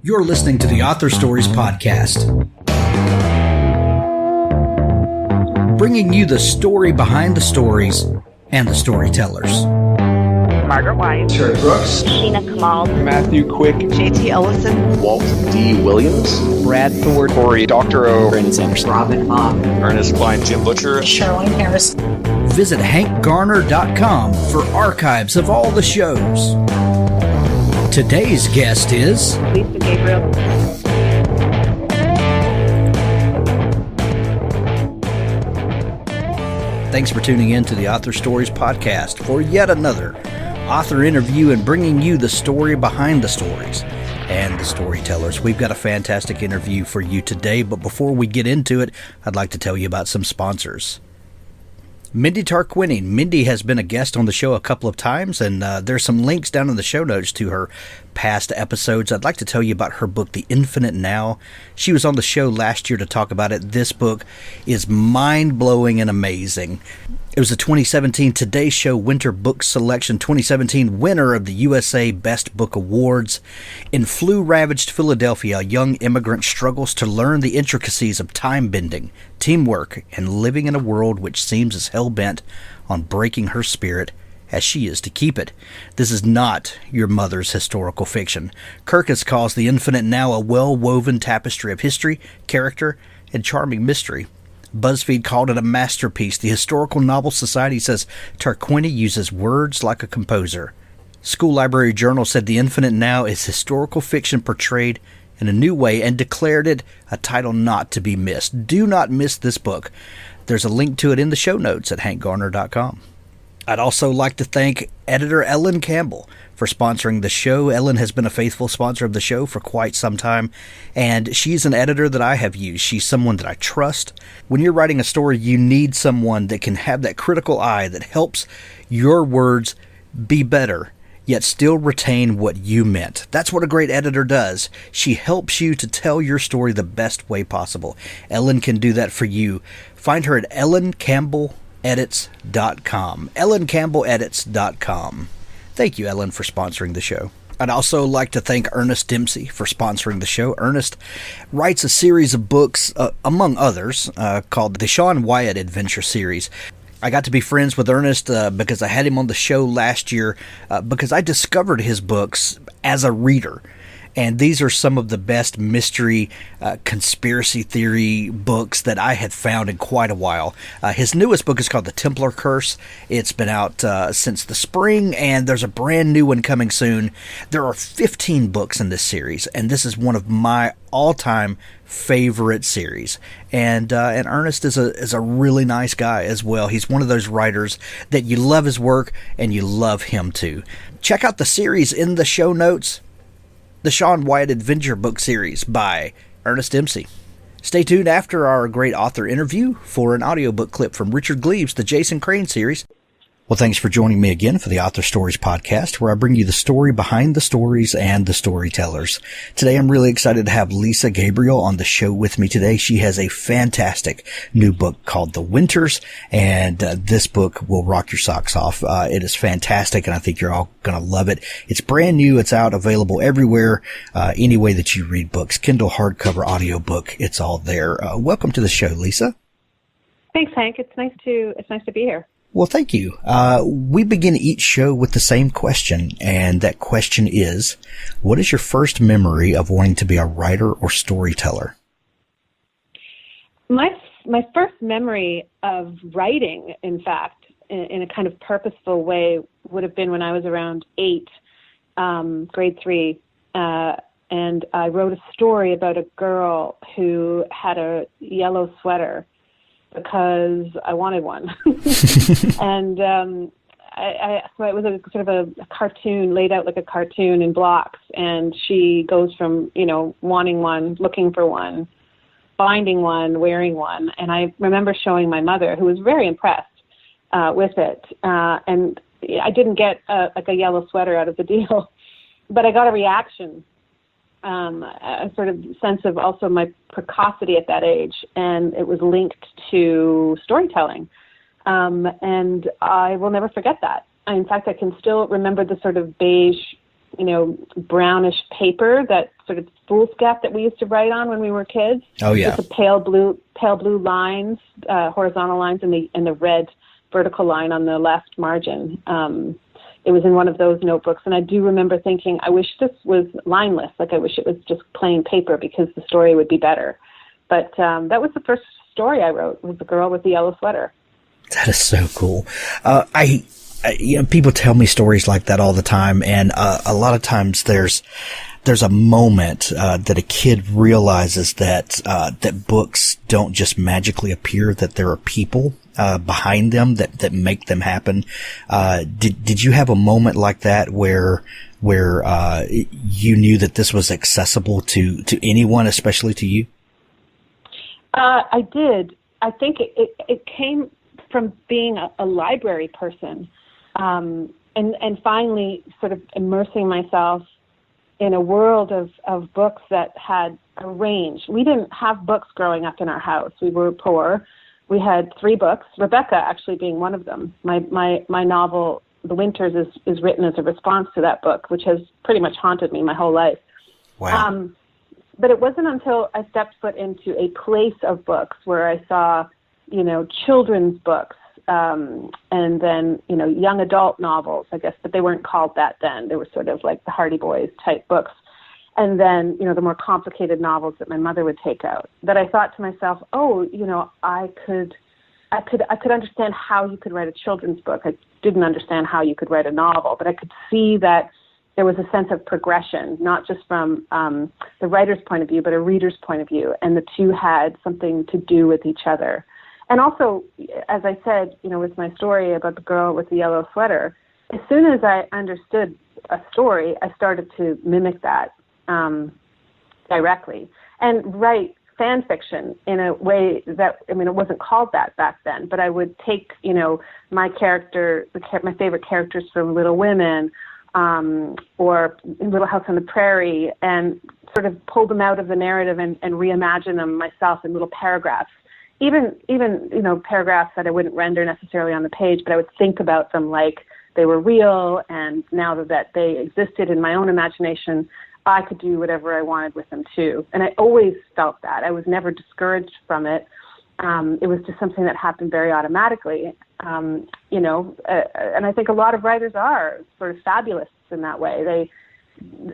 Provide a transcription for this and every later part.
You're listening to the Author Stories Podcast, bringing you the story behind the stories and the storytellers. Margaret White, Terry Brooks, Sheena Kamal, Matthew Quick, J.T. Ellison, Walt D. Williams, Brad Thor, Corey Dr. O, Brandon Sanderson, Robin Mott, Ernest Blind, Jim Butcher, Charlene Harris. Visit hankgarner.com for archives of all the shows. Today's guest is Lisa Gabriele. Thanks for tuning in to the Author Stories Podcast for yet another author interview and bringing you the story behind the stories and the storytellers. We've got a fantastic interview for you today, but before we get into it, I'd like to tell you about some sponsors. Mindy Tarquini. Mindy has been a guest on the show a couple of times, and there's some links down in the show notes to her past episodes. I'd like to tell you about her book, The Infinite Now. She was on the show last year to talk about it. This book is mind-blowing and amazing. It was the 2017 Today Show Winter Book Selection 2017 winner of the USA Best Book Awards. In flu-ravaged Philadelphia, a young immigrant struggles to learn the intricacies of time-bending, teamwork, and living in a world which seems as hell-bent on breaking her spirit as she is to keep it. This is not your mother's historical fiction. Kirkus calls The Infinite Now a well-woven tapestry of history, character, and charming mystery. BuzzFeed called it a masterpiece. The Historical Novel Society says Tarquini uses words like a composer. School Library Journal said The Infinite Now is historical fiction portrayed in a new way and declared it a title not to be missed. Do not miss this book. There's a link to it in the show notes at hankgarner.com. I'd also like to thank editor Ellen Campbell for sponsoring the show. Ellen has been a faithful sponsor of the show for quite some time, and she's an editor that I have used. She's someone that I trust. When you're writing a story, you need someone that can have that critical eye that helps your words be better, yet still retain what you meant. That's what a great editor does. She helps you to tell your story the best way possible. Ellen can do that for you. Find her at ellencampbelledits.com. ellencampbelledits.com. Thank you, Ellen, for sponsoring the show. I'd also like to thank Ernest Dempsey for sponsoring the show. Ernest writes a series of books, among others, called the Sean Wyatt Adventure Series. I got to be friends with Ernest because I had him on the show last year because I discovered his books as a reader. And these are some of the best mystery, conspiracy theory books that I had found in quite a while. His newest book is called The Templar Curse. It's been out since the spring, and there's a brand new one coming soon. There are 15 books in this series, and this is one of my all-time favorite series. And Ernest is a really nice guy as well. He's one of those writers that you love his work, and you love him too. Check out the series in the show notes. The Sean Wyatt Adventure Book Series by Ernest Dempsey. Stay tuned after our great author interview for an audiobook clip from Richard Gleaves' The Jason Crane series. Well, thanks for joining me again for the Author Stories Podcast, where I bring you the story behind the stories and the storytellers. Today, I'm really excited to have Lisa Gabriele on the show with me today. She has a fantastic new book called The Winters, and this book will rock your socks off. It is fantastic, and I think you're all going to love it. It's brand new. It's out, available everywhere, any way that you read books. Kindle, hardcover, audiobook, it's all there. Welcome to the show, Lisa. Thanks, Hank. It's nice to be here. Well, thank you. We begin each show with the same question, and that question is, what is your first memory of wanting to be a writer or storyteller? My first memory of writing, in fact, in a kind of purposeful way, would have been when I was around 8, grade 3, and I wrote a story about a girl who had a yellow sweater because I wanted one. And so it was a sort of a cartoon, laid out like a cartoon in blocks, and she goes from, wanting one, looking for one, finding one, wearing one. And I remember showing my mother, who was very impressed with it. And I didn't get a yellow sweater out of the deal, but I got a reaction, a sort of sense of also my precocity at that age, and it was linked to storytelling. And I will never forget that. In fact, I can still remember the sort of beige brownish paper, that sort of foolscap that we used to write on when we were kids. Oh yeah. With the pale blue lines, horizontal lines, and the red vertical line on the left margin. It was in one of those notebooks, and I do remember thinking, I wish this was lineless. Like, I wish it was just plain paper, because the story would be better. But that was the first story I wrote, was The Girl with the Yellow Sweater. That is so cool. People tell me stories like that all the time, and a lot of times there's a moment that a kid realizes that books don't just magically appear, that there are people behind them that make them happen. Did you have a moment like that where you knew that this was accessible to anyone, especially to you? I did. I think it came from being a library person, and finally sort of immersing myself in a world of books that had a range. We didn't have books growing up in our house. We were poor. We had 3 books, Rebekah actually being one of them. My novel, The Winters, is written as a response to that book, which has pretty much haunted me my whole life. Wow. But it wasn't until I stepped foot into a place of books where I saw, children's books, and then, young adult novels, I guess, but they weren't called that then. They were sort of like the Hardy Boys type books. And then, the more complicated novels that my mother would take out, that I thought to myself, I could understand how you could write a children's book. I didn't understand how you could write a novel, but I could see that there was a sense of progression, not just from the writer's point of view, but a reader's point of view. And the two had something to do with each other. And also, as I said, with my story about the girl with the yellow sweater, as soon as I understood a story, I started to mimic that directly and write fan fiction in a way that, it wasn't called that back then, but I would take, my favorite characters from Little Women, or Little House on the Prairie, and sort of pull them out of the narrative and reimagine them myself in little paragraphs. Even paragraphs that I wouldn't render necessarily on the page, but I would think about them like they were real, and now that they existed in my own imagination, I could do whatever I wanted with them too. And I always felt that. I was never discouraged from it. It was just something that happened very automatically. And I think a lot of writers are sort of fabulous in that way.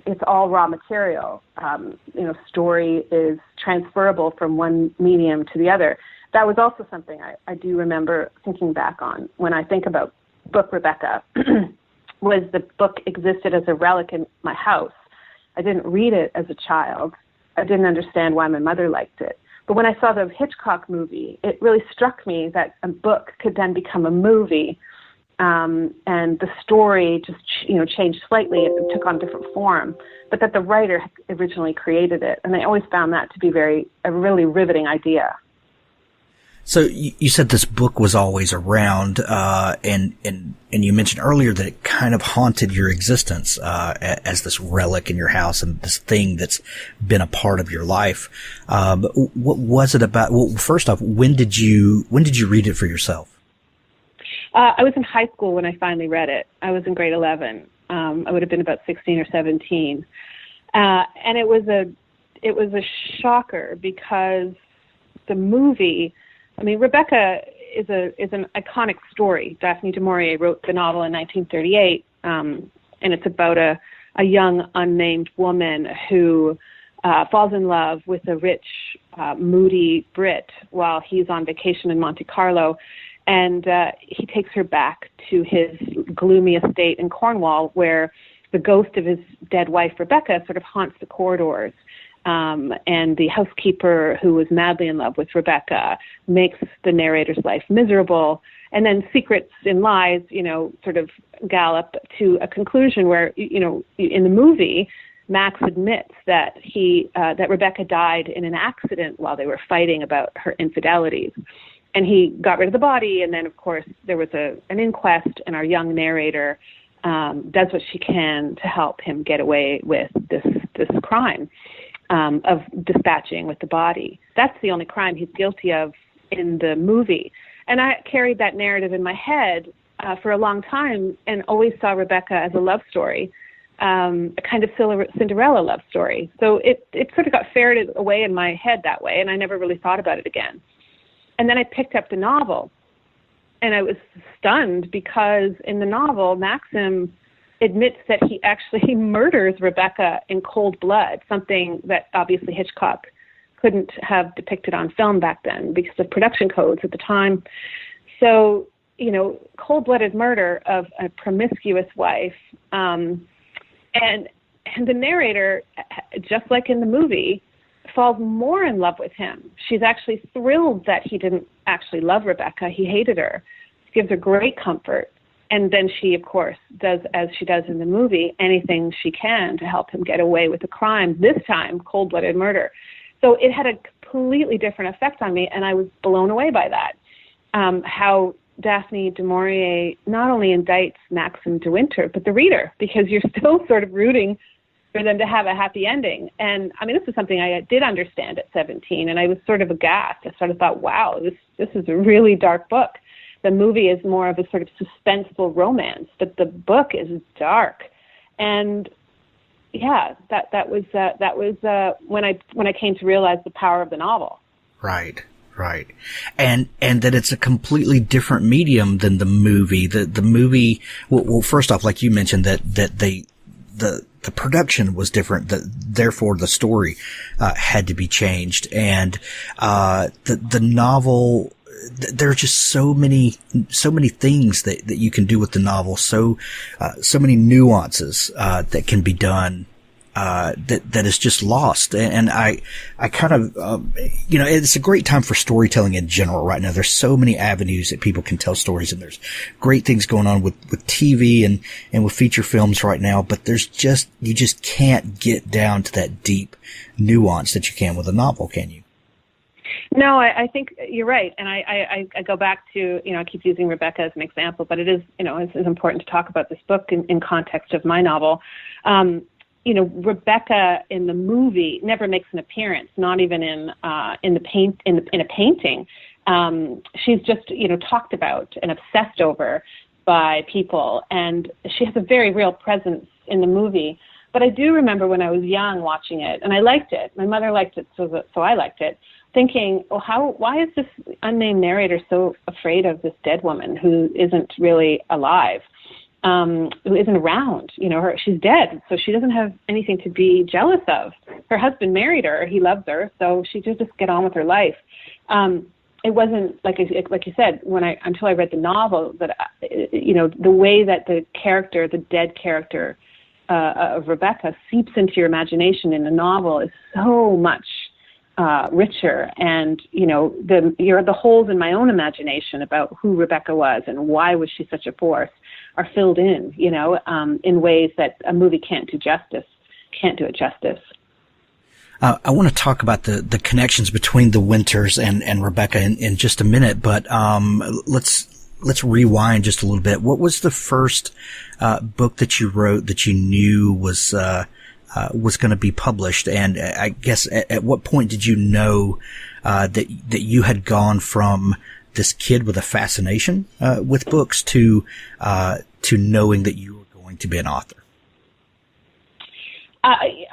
It's all raw material. Story is transferable from one medium to the other. That was also something I do remember thinking back on when I think about book Rebekah. Was the book existed as a relic in my house. I didn't read it as a child. I didn't understand why my mother liked it. But when I saw the Hitchcock movie, it really struck me that a book could then become a movie, and the story just changed slightly. It took on different form, but that the writer had originally created it. And I always found that to be a really riveting idea. So you said this book was always around, and you mentioned earlier that it kind of haunted your existence as this relic in your house and this thing that's been a part of your life. But what was it about? Well, first off, when did you read it for yourself? I was in high school when I finally read it. I was in grade 11. I would have been about 16 or 17, and it was a shocker because the movie. Rebekah is an iconic story. Daphne du Maurier wrote the novel in 1938, and it's about a young unnamed woman who falls in love with a rich, moody Brit while he's on vacation in Monte Carlo, and he takes her back to his gloomy estate in Cornwall, where the ghost of his dead wife, Rebekah, sort of haunts the corridors. And the housekeeper, who was madly in love with Rebekah, makes the narrator's life miserable. And then secrets and lies, sort of gallop to a conclusion where, in the movie, Max admits that that Rebekah died in an accident while they were fighting about her infidelities. And he got rid of the body. And then, of course, there was an inquest, and our young narrator does what she can to help him get away with this crime. Of dispatching with the body. That's the only crime he's guilty of in the movie. And I carried that narrative in my head for a long time and always saw Rebekah as a love story. a kind of Cinderella love story. So it sort of got ferreted away in my head that way, and I never really thought about it again. And then I picked up the novel, and I was stunned because in the novel, Maxim admits that he actually murders Rebekah in cold blood, something that obviously Hitchcock couldn't have depicted on film back then because of production codes at the time. So, cold-blooded murder of a promiscuous wife. And the narrator, just like in the movie, falls more in love with him. She's actually thrilled that he didn't actually love Rebekah. He hated her. She gives her great comfort. And then she, of course, does, as she does in the movie, anything she can to help him get away with the crime, this time cold-blooded murder. So it had a completely different effect on me, and I was blown away by that. How Daphne du Maurier not only indicts Maxim de Winter, but the reader, because you're still sort of rooting for them to have a happy ending. And I mean, this is something I did understand at 17, and I was sort of aghast. I sort of thought, wow, this is a really dark book. The movie is more of a sort of suspenseful romance, but the book is dark. And yeah, that was when I came to realize the power of the novel. Right. And that it's a completely different medium than the movie. The movie, well, first off, like you mentioned, that the production was different, that therefore the story had to be changed. And the novel, there are just so many things that you can do with the novel, so many nuances that can be done that is just lost. And I kind of, it's a great time for storytelling in general right now. There's so many avenues that people can tell stories, and there's great things going on with TV and with feature films right now, but you just can't get down to that deep nuance that you can with a novel, can you? No, I think you're right. And I go back to, I keep using Rebekah as an example, but it is, it's important to talk about this book in context of my novel. Rebekah in the movie never makes an appearance, not even in a painting. She's just, talked about and obsessed over by people. And she has a very real presence in the movie. But I do remember when I was young watching it, and I liked it. My mother liked it, so I liked it. Thinking, why is this unnamed narrator so afraid of this dead woman who isn't really alive, who isn't around? She's dead, so she doesn't have anything to be jealous of. Her husband married her; he loves her, so she just get on with her life. It wasn't like you said until I read the novel that the way that the dead character of Rebekah seeps into your imagination in the novel is so much richer, and the holes in my own imagination about who Rebekah was and why was she such a force are filled in ways that a movie can't do it justice. I want to talk about the connections between the Winters and Rebekah in just a minute, but let's rewind just a little bit. What was the first book that you wrote that you knew was going to be published? And I guess at what point did you know that you had gone from this kid with a fascination with books to knowing that you were going to be an author?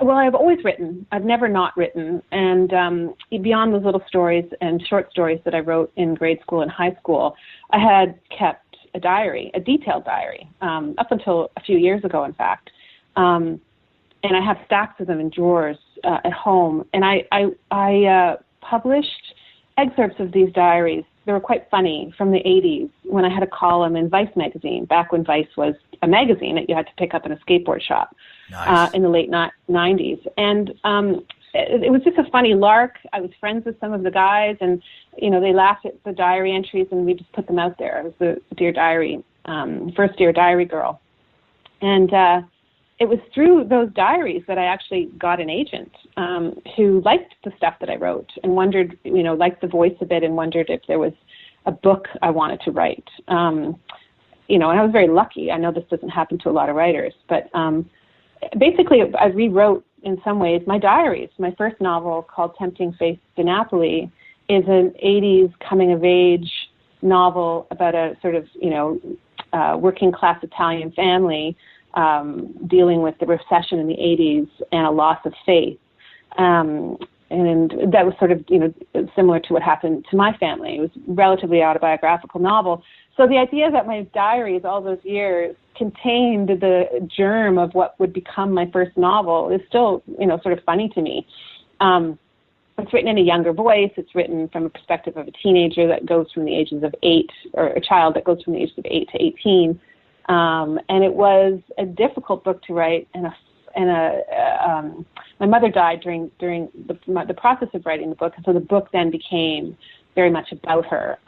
Well, I've always written. I've never not written. And beyond those little stories and short stories that I wrote in grade school and high school, I had kept a detailed diary, up until a few years ago, in fact. And I have stacks of them in drawers at home. And I published excerpts of these diaries. They were quite funny, from the 80s, when I had a column in Vice magazine, back when Vice was a magazine that you had to pick up in a skateboard shop. Nice. In the late 90s. And it was just a funny lark. I was friends with some of the guys, and, they laughed at the diary entries, and we just put them out there. I was the Dear Diary, first Dear Diary girl. And it was through those diaries that I actually got an agent who liked the stuff that I wrote and wondered, liked the voice of it and wondered if there was a book I wanted to write. And I was very lucky. I know this doesn't happen to a lot of writers, but basically I rewrote, in some ways, my diaries. My first novel, called Tempting Fate to Napoli, is an 80s coming-of-age novel about a sort of, working-class Italian family dealing with the recession in the 80s and a loss of faith. And that was sort of, similar to what happened to my family. It was a relatively autobiographical novel. So the idea that my diaries all those years contained the germ of what would become my first novel is still, sort of funny to me. It's written in a younger voice. It's written from a perspective of a teenager that goes from the ages of 8, or a child that goes from the ages of 8 to 18. And it was a difficult book to write, my mother died during the process of writing the book, and so the book then became very much about her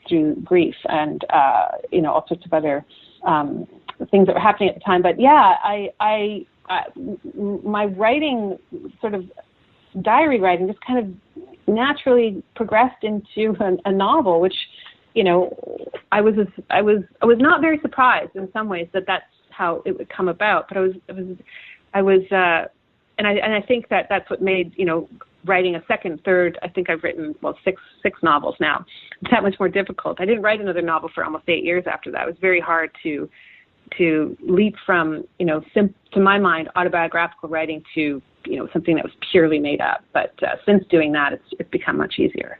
through grief and all sorts of other things that were happening at the time. But yeah, I my writing, sort of diary writing, just kind of naturally progressed into a novel, which I was not very surprised in some ways that that's how it would come about, but I think that that's what made, writing a second, third, I think I've written, six novels now. It's that much more difficult. I didn't write another novel for almost 8 years after that. It was very hard to leap from, to my mind, autobiographical writing to, something that was purely made up. But since doing that, it's become much easier.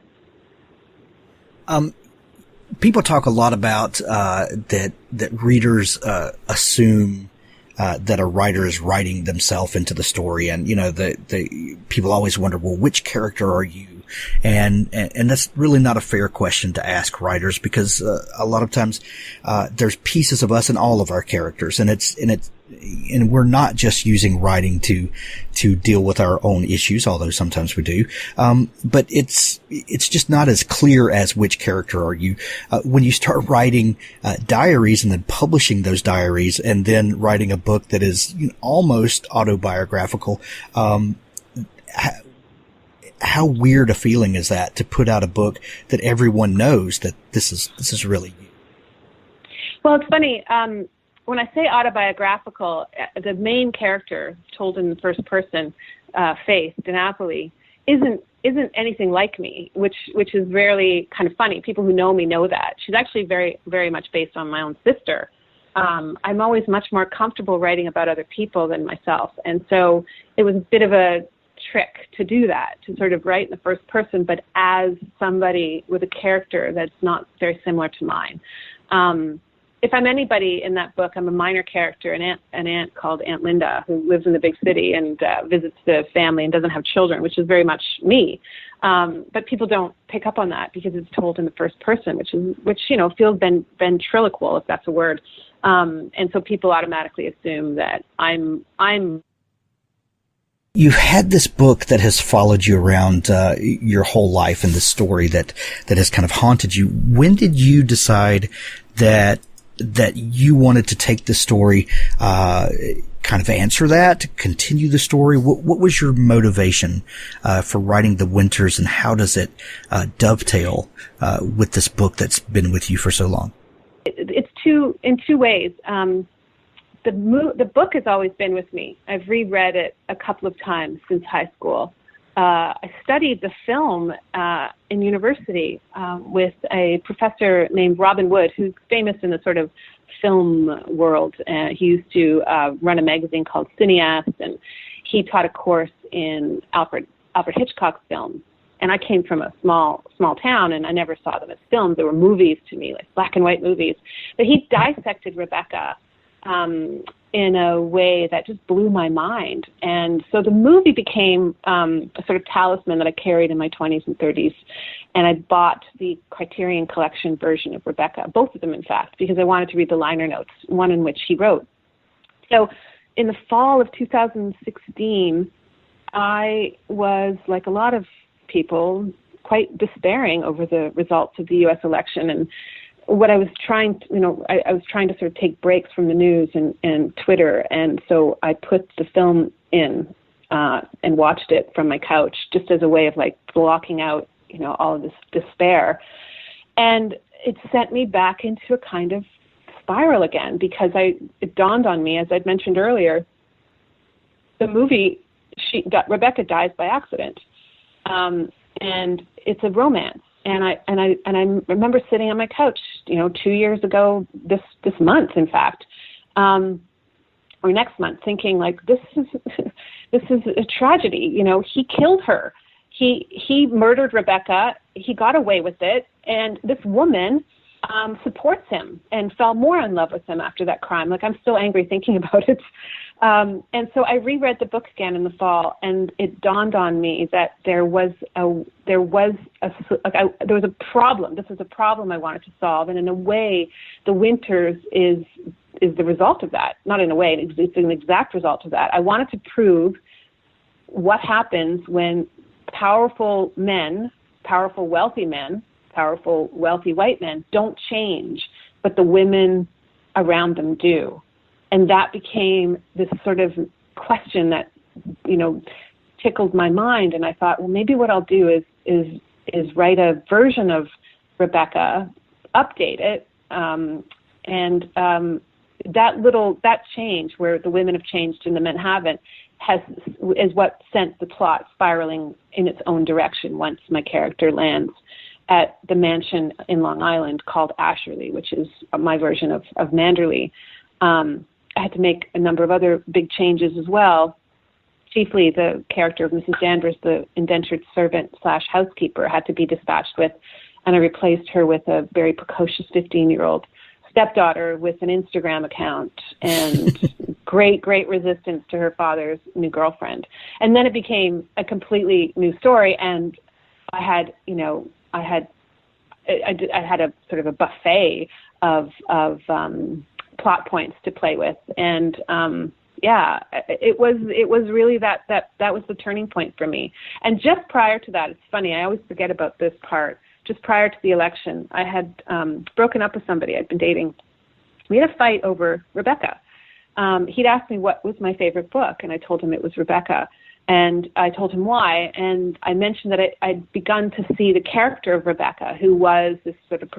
People talk a lot about that readers assume that a writer is writing themselves into the story, and the people always wonder, well, which character are you? And that's really not a fair question to ask writers, because a lot of times there's pieces of us in all of our characters, and we're not just using writing to deal with our own issues, although sometimes we do. But it's just not as clear as which character are you. When you start writing diaries and then publishing those diaries and then writing a book that is almost autobiographical, how weird a feeling is that to put out a book that everyone knows that this is really you? Well, it's funny. When I say autobiographical, the main character, told in the first person, Faith DiNapoli, isn't anything like me, which is rarely kind of funny. People who know me know that. She's actually very, very much based on my own sister. I'm always much more comfortable writing about other people than myself, and so it was a bit of a trick to do that, to sort of write in the first person, but as somebody with a character that's not very similar to mine. If I'm anybody in that book, I'm a minor character, an aunt called Aunt Linda, who lives in the big city and visits the family and doesn't have children, which is very much me. But people don't pick up on that because it's told in the first person, which feels ventriloquial, if that's a word. And so people automatically assume that I'm. You've had this book that has followed you around your whole life, and this story that has kind of haunted you. When did you decide that you wanted to take the story, kind of answer that, continue the story? What was your motivation for writing The Winters, and how does it dovetail with this book that's been with you for so long? It's in two ways. The book has always been with me. I've reread it a couple of times since high school. I studied the film in university with a professor named Robin Wood, who's famous in the sort of film world. He used to run a magazine called Cineast, and he taught a course in Alfred Hitchcock's films. And I came from a small town, and I never saw them as films. They were movies to me, like black and white movies. But he dissected Rebekah in a way that just blew my mind. And so the movie became a sort of talisman that I carried in my 20s and 30s. And I bought the Criterion Collection version of Rebekah, both of them, in fact, because I wanted to read the liner notes, one in which he wrote. So in the fall of 2016, I was, like a lot of people, quite despairing over the results of the U.S. election. And what I was trying to, I was trying to sort of take breaks from the news and Twitter. And so I put the film in and watched it from my couch, just as a way of like blocking out, all of this despair. And it sent me back into a kind of spiral again, because it dawned on me, as I'd mentioned earlier, the movie, Rebekah dies by accident. And it's a romance. And I remember sitting on my couch, 2 years ago, this month, in fact, or next month, thinking like, this is a tragedy. You know, he killed her. He murdered Rebekah. He got away with it. And this woman supports him and fell more in love with him after that crime. Like, I'm still angry thinking about it. And so I reread the book again in the fall, and it dawned on me that there was a problem. This was a problem I wanted to solve, and in a way, The Winters is the result of that. Not in a way, it's an exact result of that. I wanted to prove what happens when powerful men, powerful wealthy men, powerful wealthy white men don't change, but the women around them do. And that became this sort of question that, you know, tickled my mind. And I thought, well, maybe what I'll do is write a version of Rebekah, update it, that change where the women have changed and the men haven't is what sent the plot spiraling in its own direction once my character lands at the mansion in Long Island called Asherley, which is my version of Manderley. I had to make a number of other big changes as well. Chiefly, the character of Mrs. Danvers, the indentured servant / housekeeper, had to be dispatched with, and I replaced her with a very precocious 15-year-old stepdaughter with an Instagram account and great resistance to her father's new girlfriend. And then it became a completely new story, and I had a sort of a buffet of plot points to play with, and it was really that was the turning point for me. And just prior to that, it's funny, I always forget about this part. Just prior to the election, I had broken up with somebody I'd been dating. We had a fight over Rebekah. He'd asked me what was my favorite book, and I told him it was Rebekah. And I told him why, and I mentioned that I'd begun to see the character of Rebekah, who was this sort of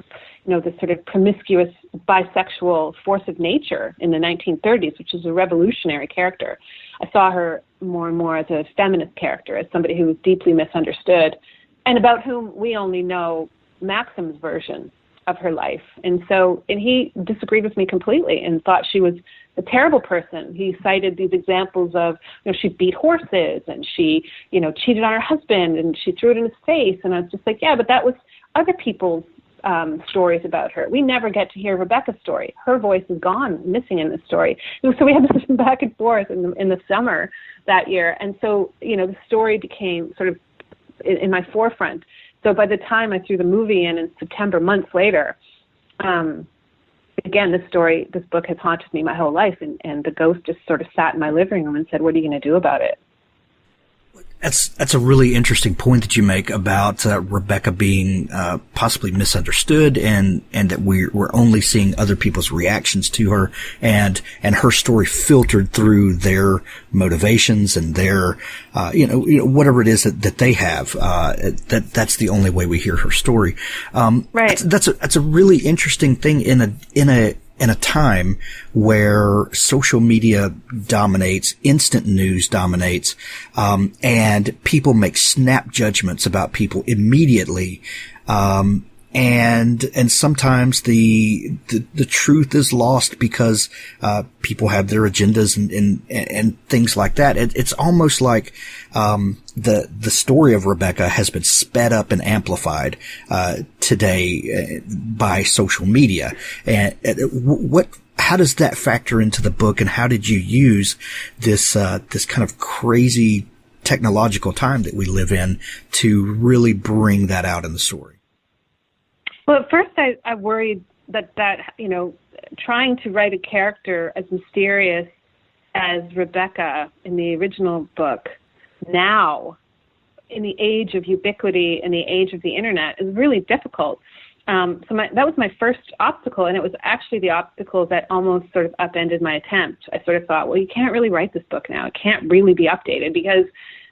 promiscuous bisexual force of nature in the 1930s, which is a revolutionary character. I saw her more and more as a feminist character, as somebody who was deeply misunderstood, and about whom we only know Maxim's version of her life. And he disagreed with me completely and thought she was a terrible person. He cited these examples of, she beat horses and she, cheated on her husband and she threw it in his face. And I was just like, yeah, but that was other people's stories about her. We never get to hear Rebekah's story. Her voice is gone, missing in this story. And so we had this back and forth in the summer that year. And so, the story became sort of in my forefront. So by the time I threw the movie in September, months later, again, this book has haunted me my whole life, and the ghost just sort of sat in my living room and said, what are you going to do about it? That's a really interesting point that you make about Rebekah being possibly misunderstood, and that we're only seeing other people's reactions to her, and her story filtered through their motivations and their whatever it is that they have. That's the only way we hear her story. Right. That's a really interesting thing in a time where social media dominates, instant news dominates, and people make snap judgments about people immediately. And sometimes the truth is lost because, people have their agendas and things like that. It's almost like, the story of Rebekah has been sped up and amplified, today, by social media. And how does that factor into the book, and how did you use this kind of crazy technological time that we live in to really bring that out in the story? Well, at first I worried that trying to write a character as mysterious as Rebekah in the original book, now, in the age of ubiquity, in the age of the internet, is really difficult. That was my first obstacle, and it was actually the obstacle that almost sort of upended my attempt. I sort of thought, well, you can't really write this book now. It can't really be updated because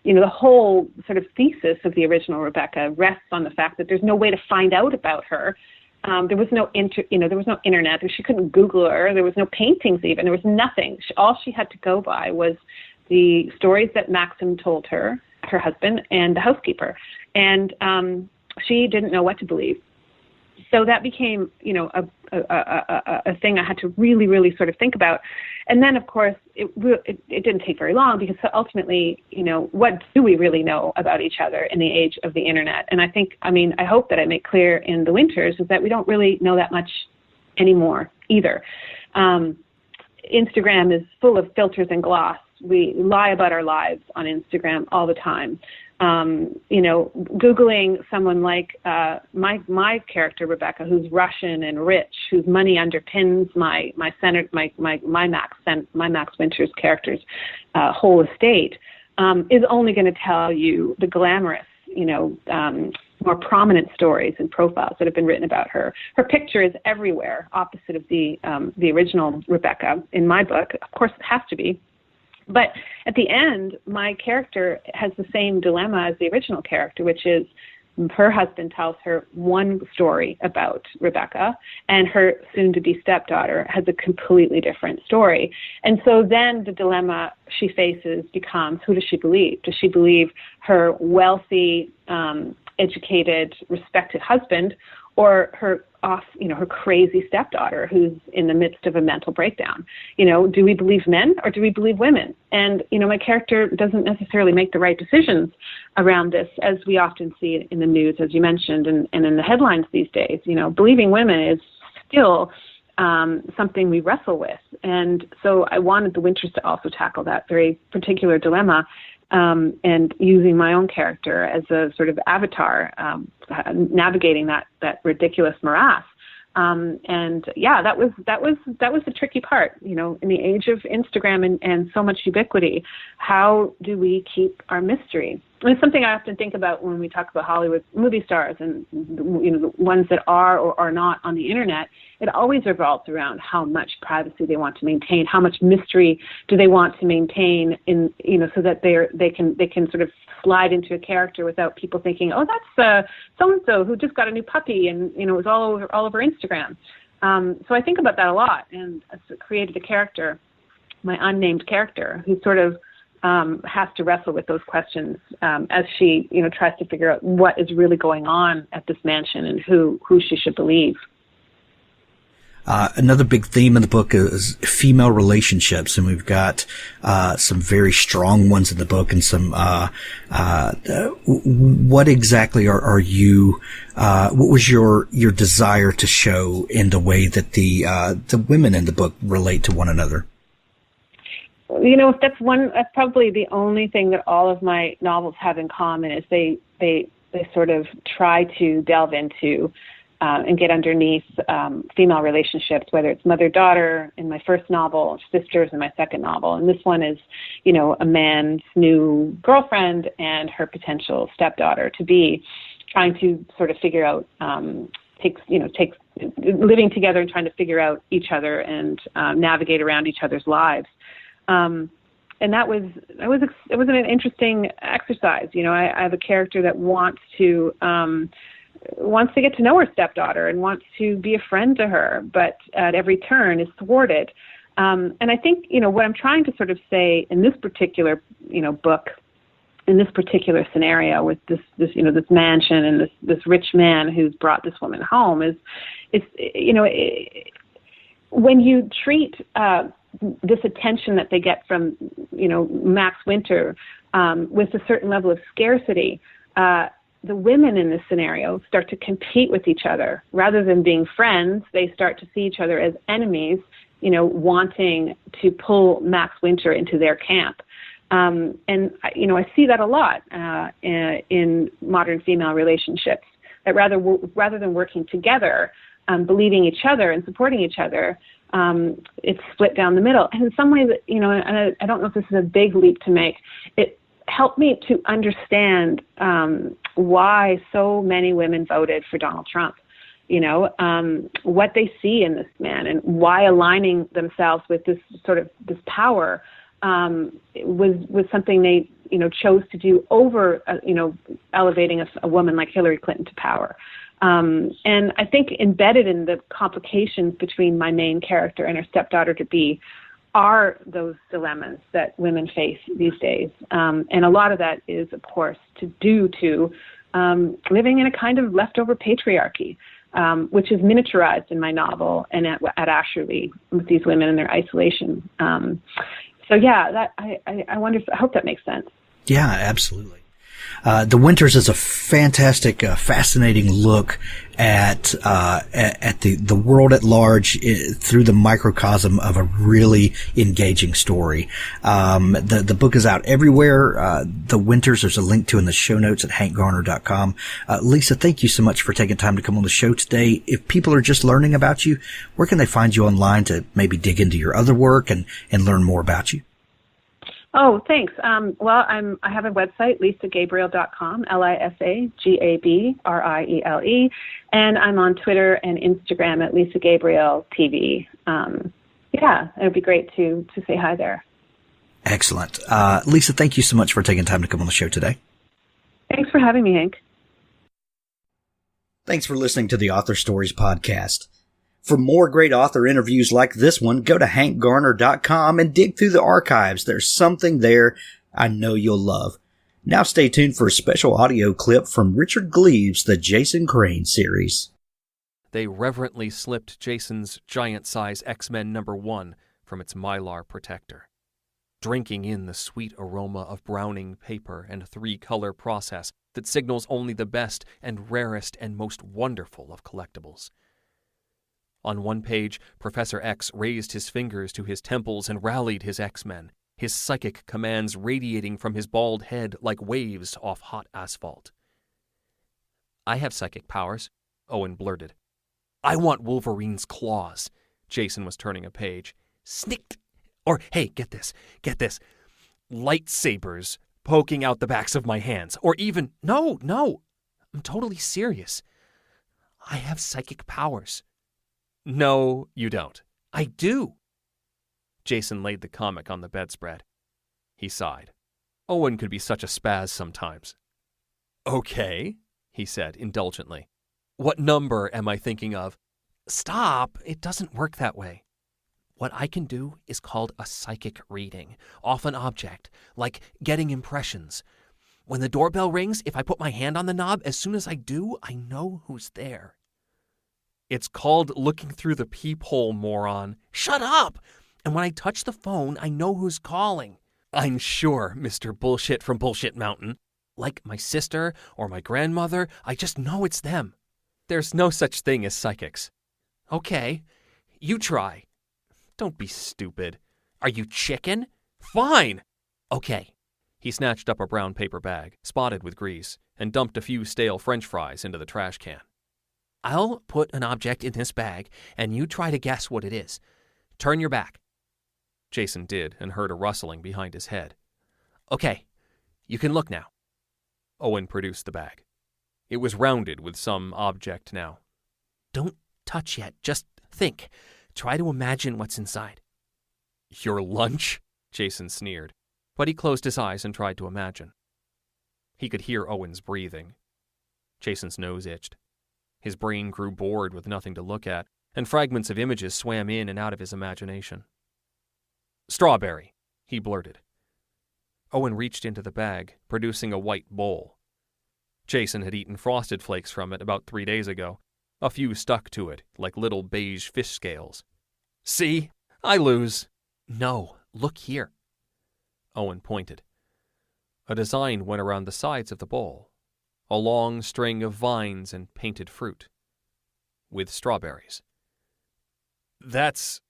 the whole sort of thesis of the original Rebekah rests on the fact that there's no way to find out about her. There was no there was no internet. She couldn't Google her. There was no paintings even. There was nothing. All she had to go by was the stories that Maxim told her, her husband, and the housekeeper. And she didn't know what to believe. So that became, a thing I had to really, really sort of think about. And then, of course, it didn't take very long, because ultimately, what do we really know about each other in the age of the internet? And I hope that I make clear in The Winters is that we don't really know that much anymore either. Instagram is full of filters and gloss. We lie about our lives on Instagram all the time. Googling someone like my character Rebekah, who's Russian and rich, whose money underpins my Max Winters character's whole estate, is only going to tell you the glamorous, more prominent stories and profiles that have been written about her. Her picture is everywhere, opposite of the original Rebekah in my book. Of course, it has to be. But at the end, my character has the same dilemma as the original character, which is her husband tells her one story about Rebekah, and her soon-to-be stepdaughter has a completely different story. And so then the dilemma she faces becomes, who does she believe? Does she believe her wealthy, educated, respected husband, or her her crazy stepdaughter who's in the midst of a mental breakdown? Do we believe men or do we believe women? And, my character doesn't necessarily make the right decisions around this, as we often see in the news, as you mentioned, and in the headlines these days. Believing women is still something we wrestle with. And so I wanted The Winters to also tackle that very particular dilemma, and using my own character as a sort of avatar, navigating that ridiculous morass. That was the tricky part, in the age of Instagram and so much ubiquity. How do we keep our mystery? And it's something I often think about when we talk about Hollywood movie stars and, the ones that are or are not on the internet. It always revolves around how much privacy they want to maintain, how much mystery do they want to maintain in, so that they can sort of slide into a character without people thinking, oh, that's so-and-so who just got a new puppy and, it was all over Instagram. So I think about that a lot, and I've created a character, my unnamed character, who sort of has to wrestle with those questions as she, tries to figure out what is really going on at this mansion and who she should believe. Another big theme in the book is female relationships, and we've got some very strong ones in the book, and some. What exactly are you? What was your desire to show in the way that the women in the book relate to one another? That's probably the only thing that all of my novels have in common, is they sort of try to delve into and get underneath female relationships, whether it's mother-daughter in my first novel, sisters in my second novel. And this one is, a man's new girlfriend and her potential stepdaughter to be, trying to sort of figure out, living together and trying to figure out each other and navigate around each other's lives. And it was an interesting exercise. I have a character that wants to get to know her stepdaughter and wants to be a friend to her, but at every turn is thwarted. And I think, what I'm trying to sort of say in this particular, book, in this particular scenario with this mansion and this rich man who's brought this woman home is when you treat this attention that they get from, Max Winter with a certain level of scarcity, the women in this scenario start to compete with each other. Rather than being friends, they start to see each other as enemies, wanting to pull Max Winter into their camp. And I see that a lot in modern female relationships, that rather than working together, believing each other and supporting each other, it's split down the middle. And in some ways, and I don't know if this is a big leap to make, it helped me to understand why so many women voted for Donald Trump. What they see in this man and why aligning themselves with this power was something they chose to do over elevating a woman like Hillary Clinton to power. And I think embedded in the complications between my main character and her stepdaughter to be are those dilemmas that women face these days. And a lot of that is, of course, to living in a kind of leftover patriarchy. which is miniaturized in my novel and at Asherley with these women in their isolation. So yeah, I wonder I hope that makes sense. Yeah, absolutely. The Winters is a fantastic, fascinating look at the world at large through the microcosm of a really engaging story. The book is out everywhere. The Winters, there's a link to in the show notes at hankgarner.com. Lisa, thank you so much for taking time to come on the show today. If people are just learning about you, where can they find you online to maybe dig into your other work and learn more about you? Oh, thanks. Well, I have a website, lisagabriele.com, LisaGabriele, and I'm on Twitter and Instagram at Lisa Gabriele TV. Yeah, it would be great to say hi there. Excellent. Lisa, thank you so much for taking time to come on the show today. Thanks for having me, Hank. Thanks for listening to the Author Stories podcast. For more great author interviews like this one, go to hankgarner.com and dig through the archives. There's something there I know you'll love. Now stay tuned for a special audio clip from Richard Gleaves' The Jason Crane series. They reverently slipped Jason's giant-size X-Men #1 from its mylar protector, drinking in the sweet aroma of browning paper and three-color process that signals only the best and rarest and most wonderful of collectibles. On one page, Professor X raised his fingers to his temples and rallied his X-Men, his psychic commands radiating from his bald head like waves off hot asphalt. "I have psychic powers," Owen blurted. "I want Wolverine's claws." Jason was turning a page. "Snicked! Or, hey, get this. Lightsabers poking out the backs of my hands. Or even, no, I'm totally serious. I have psychic powers." "No, you don't." "I do." Jason laid the comic on the bedspread. He sighed. Owen could be such a spaz sometimes. "Okay," he said indulgently. "What number am I thinking of?" "Stop, it doesn't work that way. What I can do is called a psychic reading, off an object, like getting impressions. When the doorbell rings, if I put my hand on the knob, as soon as I do, I know who's there." "It's called looking through the peephole, moron." "Shut up! And when I touch the phone, I know who's calling." "I'm sure, Mr. Bullshit from Bullshit Mountain. Like my sister or my grandmother, I just know it's them." "There's no such thing as psychics." "Okay, you try." "Don't be stupid." "Are you chicken?" "Fine." "Okay." He snatched up a brown paper bag, spotted with grease, and dumped a few stale French fries into the trash can. "I'll put an object in this bag, and you try to guess what it is. Turn your back." Jason did, and heard a rustling behind his head. "Okay, you can look now." Owen produced the bag. It was rounded with some object now. "Don't touch yet, just think. Try to imagine what's inside." "Your lunch?" Jason sneered, but he closed his eyes and tried to imagine. He could hear Owen's breathing. Jason's nose itched. His brain grew bored with nothing to look at, and fragments of images swam in and out of his imagination. "Strawberry," he blurted. Owen reached into the bag, producing a white bowl. Jason had eaten Frosted Flakes from it about 3 days ago. A few stuck to it, like little beige fish scales. "See? I lose." "No, look here." Owen pointed. A design went around the sides of the bowl. A long string of vines and painted fruit. With strawberries. "That's,"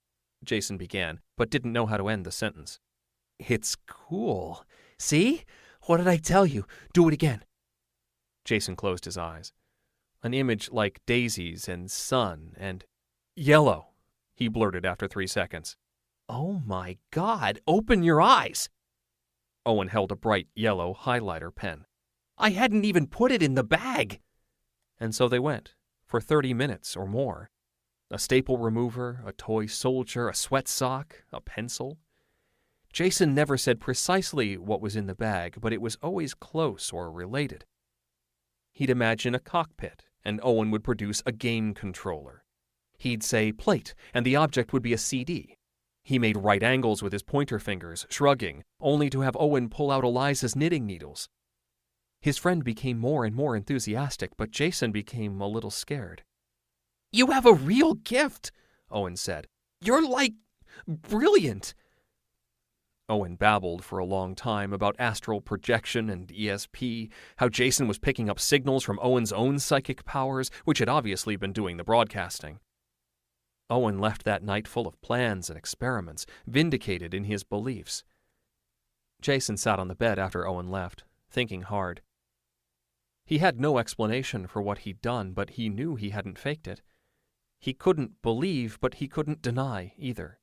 Jason began, but didn't know how to end the sentence. "It's cool. See? What did I tell you? Do it again." Jason closed his eyes. An image like daisies and sun and yellow, he blurted after 3 seconds. "Oh my God, open your eyes." Owen held a bright yellow highlighter pen. "I hadn't even put it in the bag." And so they went, for 30 minutes or more. A staple remover, a toy soldier, a sweat sock, a pencil. Jason never said precisely what was in the bag, but it was always close or related. He'd imagine a cockpit, and Owen would produce a game controller. He'd say plate, and the object would be a CD. He made right angles with his pointer fingers, shrugging, only to have Owen pull out Eliza's knitting needles. His friend became more and more enthusiastic, but Jason became a little scared. You have a real gift, Owen said. You're like brilliant. Owen babbled for a long time about astral projection and ESP, how Jason was picking up signals from Owen's own psychic powers, which had obviously been doing the broadcasting. Owen left that night full of plans and experiments, vindicated in his beliefs. Jason sat on the bed after Owen left, thinking hard. He had no explanation for what he'd done, but he knew he hadn't faked it. He couldn't believe, but he couldn't deny either.